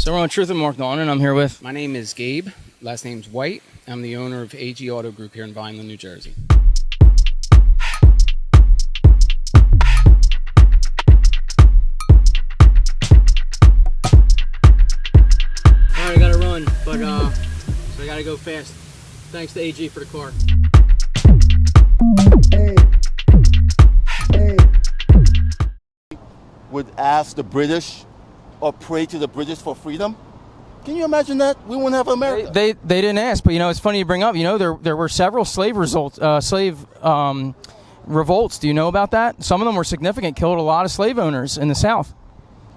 So we're on Truth and Mark Dawn, and I'm here with... My name is Gabe. Last name's White. I'm the owner of AG Auto Group here in Vineland, New Jersey. Alright, I gotta run, but so I gotta go fast. Thanks to AG for the car. Would ask the British or pray to the British for freedom? Can you imagine that? We wouldn't have America. They didn't ask, but it's funny you bring up. There were several slave revolts. Do you know about that? Some of them were significant. Killed a lot of slave owners in the South.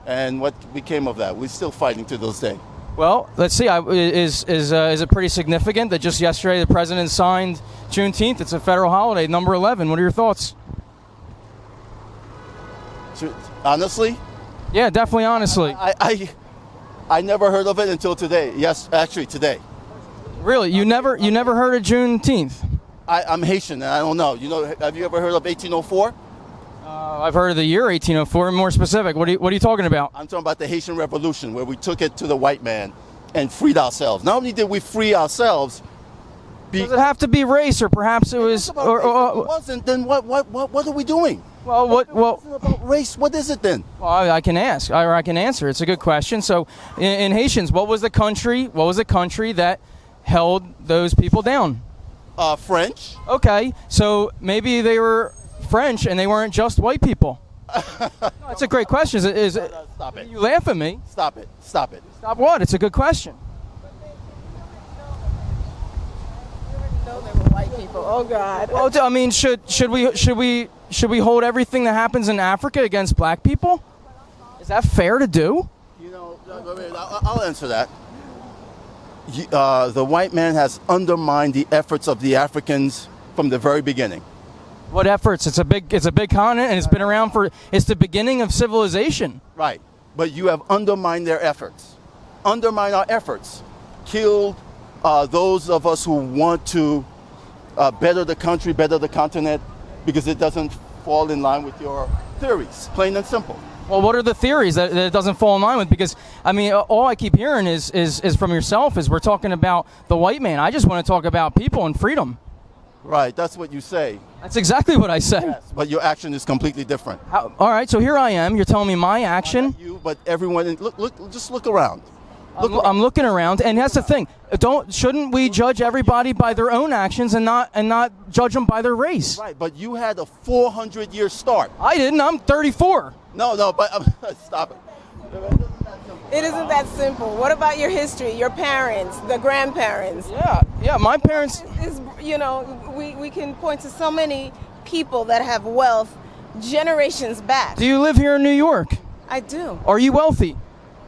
And what became of that? We're still fighting to this day. Well, let's see. Is it pretty significant that just yesterday the president signed Juneteenth? It's a federal holiday, number 11. What are your thoughts? Honestly? Yeah, definitely. Honestly, I never heard of it until today. Yes, actually today. Really, you never heard of Juneteenth? I'm Haitian, and I don't know. Have you ever heard of 1804? I've heard of the year 1804. More specific, what are you talking about? I'm talking about the Haitian Revolution, where we took it to the white man and freed ourselves. Not only did we free ourselves, does it have to be race, or perhaps it was? If it wasn't, then what are we doing? Well, If it wasn't about race, what is it then? Well, I can ask, or I can answer. It's a good question. So, in Haitians, what was the country that held those people down? French. Okay, so maybe they were French and they weren't just white people. That's a great question. Stop it. You laugh at me. Stop it. Stop it. Stop what? It's a good question. White people. Oh God. Well, I mean, should we hold everything that happens in Africa against black people? Is that fair to do? I'll answer that. The white man has undermined the efforts of the Africans from the very beginning. What efforts? It's a big continent, and it's been around it's the beginning of civilization. Right. But you have undermined their efforts. Undermined our efforts. Killed those of us who want to better the country, better the continent, because it doesn't fall in line with your theories, plain and simple. Well, what are the theories that it doesn't fall in line with? Because, I mean, all I keep hearing is from yourself is we're talking about the white man. I just want to talk about people and freedom. Right, that's what you say. That's exactly what I say. Yes, but your action is completely different. All right, so here I am. You're telling me my action. Not you, but everyone. Just look around. I'm looking around, and that's the thing. Shouldn't we judge everybody by their own actions and not judge them by their race? Right, but you had a 400-year start. I didn't. I'm 34. No, but stop it. It isn't that simple. What about your history, your parents, the grandparents? Yeah, my parents. We can point to so many people that have wealth generations back. Do you live here in New York? I do. Are you wealthy?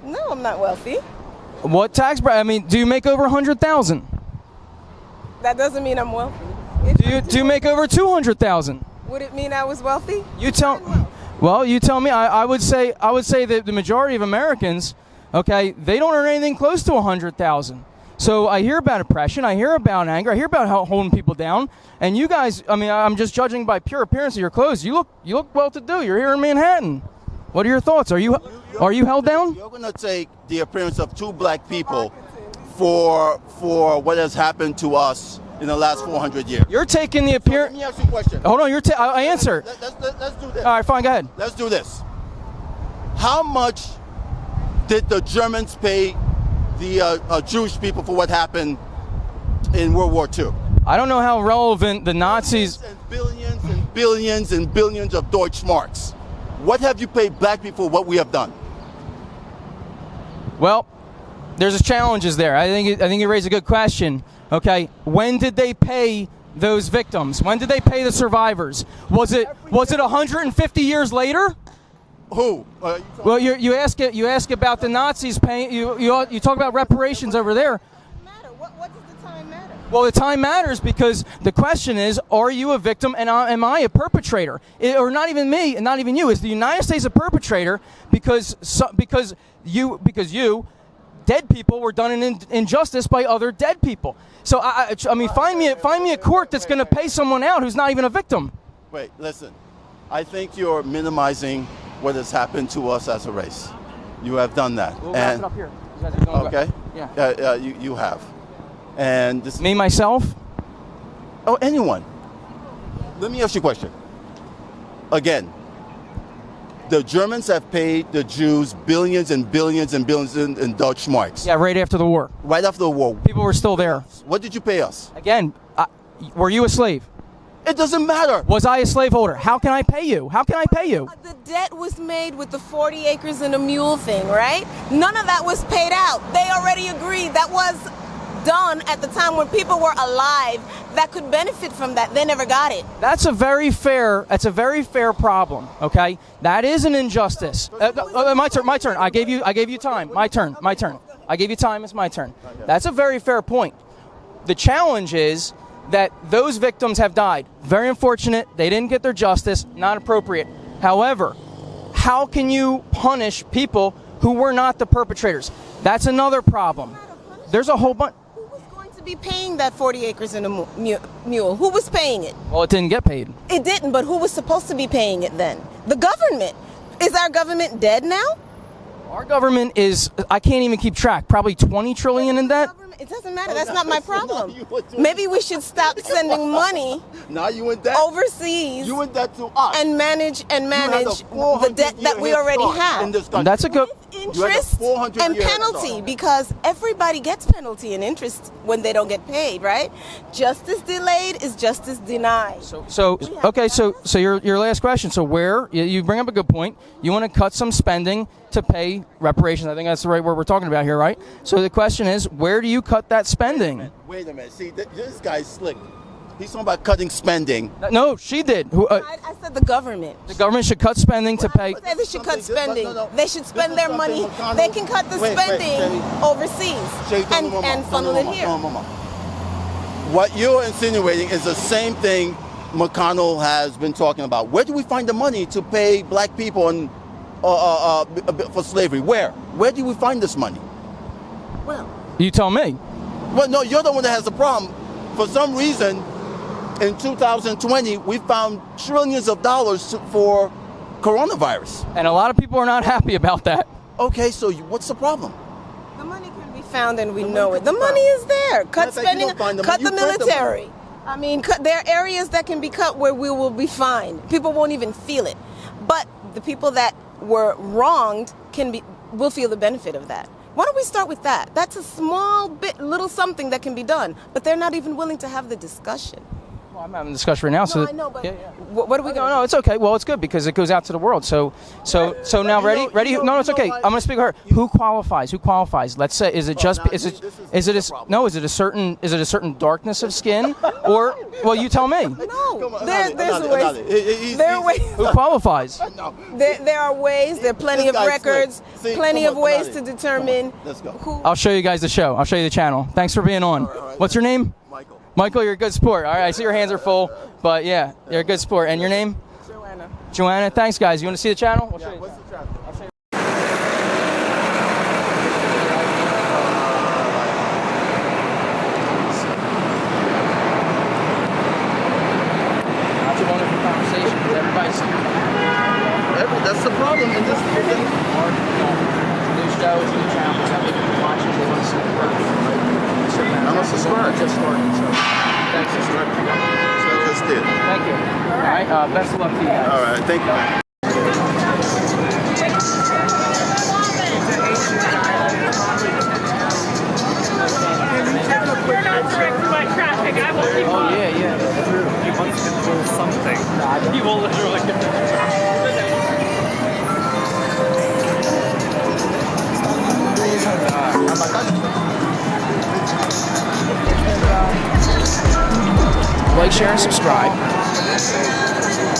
No, I'm not wealthy. What tax bracket? I mean, do you make over 100,000? That doesn't mean I'm wealthy. Do you make over 200,000? Would it mean I was wealthy? You tell. Well, you tell me. I would say that the majority of Americans, okay, they don't earn anything close to 100,000. So I hear about oppression, I hear about anger, I hear about holding people down, and you guys. I mean, I'm just judging by pure appearance of your clothes. You look well-to-do. You're here in Manhattan. What are your thoughts? Are you held down? You're going to take the appearance of two black people for what has happened to us in the last 400 years. You're taking the appearance. Let me ask you a question. Hold on. I answer. Let's do this. All right, fine. Go ahead. Let's do this. How much did the Germans pay the Jewish people for what happened in World War II? I don't know how relevant the Nazis. Billions and billions and billions of Deutschmarks. What have you paid black people for what we have done? Well, there's challenges there. I think you raise a good question. Okay, when did they pay those victims? When did they pay the survivors? Was it 150 years later? Who? Well, you ask about the Nazis paying. You talk about reparations over there. What does the time matter? Well, the time matters because the question is, are you a victim and am I a perpetrator? Or not even me and not even you. Is the United States a perpetrator because you dead people were done in injustice by other dead people? So I mean, find me a court that's going to pay someone out who's not even a victim. Wait, listen. I think you're minimizing what has happened to us as a race. You have done that. We'll wrap it up here. Okay. Yeah. You have. And this. Me, myself? Oh, anyone. Let me ask you a question. Again, the Germans have paid the Jews billions and billions and billions in Dutch marks. Yeah, right after the war. Right after the war. People were still there. What did you pay us? Again, were you a slave? It doesn't matter. Was I a slaveholder? How can I pay you? How can I pay you? The debt was made with the 40 acres and a mule thing, right? None of that was paid out. They already agreed. That was done at the time when people were alive that could benefit from that. They never got it. That's a very fair problem, okay? That is an injustice. My turn. I gave you time. My turn. I gave you time, it's my turn. That's a very fair point. The challenge is that those victims have died. Very unfortunate. They didn't get their justice. Not appropriate. However, how can you punish people who were not the perpetrators? That's another problem. There's a whole bunch. Who was going to be paying that 40 acres and a mule? Who was paying it? Well, it didn't get paid. It didn't, but who was supposed to be paying it then? The government. Is our government dead now? Our government is, I can't even keep track, probably 20 trillion in debt. It doesn't matter. That's not my problem. Maybe we should stop sending money overseas. You in debt to us. And manage the debt that we already have. That's a good interest and penalty, because everybody gets penalty and interest when they don't get paid, right? Justice delayed is justice denied. So your last question. So where you bring up a good point. You want to cut some spending to pay reparations. I think that's the right word we're talking about here, right? So the question is, where do you cut that spending? Wait a minute. See, this guy's slick. He's talking about cutting spending. No, she did. I said the government. The government should cut spending to pay. They should cut spending. They should spend their money. They can cut the spending overseas and funnel it here. What you're insinuating is the same thing McConnell has been talking about. Where do we find the money to pay black people for slavery? Where do we find this money? Well, you tell me. Well, no, you're the one that has the problem. For some reason, in 2020, we found trillions of dollars for coronavirus. And a lot of people are not happy about that. Okay, so what's the problem? The money can be found and we know it. The money is there. Cut spending, cut the military. I mean, there are areas that can be cut where we will be fine. People won't even feel it. But the people that were wronged will feel the benefit of that. Why don't we start with that? That's a small bit, little something that can be done, but they're not even willing to have the discussion. Well, I'm having a discussion right now. No, I know, but what are we going to do? No, it's okay. Well, it's good because it goes out to the world. So now, ready? No, it's okay. I'm going to speak to her. Who qualifies? Let's say, is it a certain darkness of skin, or well, you tell me. No, there's ways. There are ways. Who qualifies? There are ways. There are plenty of records, plenty of ways to determine who. I'll show you guys the show. I'll show you the channel. Thanks for being on. What's your name? Michael, you're a good sport. All right, I see your hands are full, but yeah, you're a good sport. And your name? Joanna, thanks, guys. You want to see the channel? I'll show you. What's the channel? I'll show you. That's a wonderful conversation because everybody's. That's the problem in this thing. New shows, new channels, how many people watching, they want to see the work. I'm a subscriber. Just started, so thanks for starting. Just did. Thank you. All right, best of luck to you guys. All right, thank you. You're not directed by traffic. I will keep on. Yeah. He wants to control something. He will literally Like, share, and subscribe.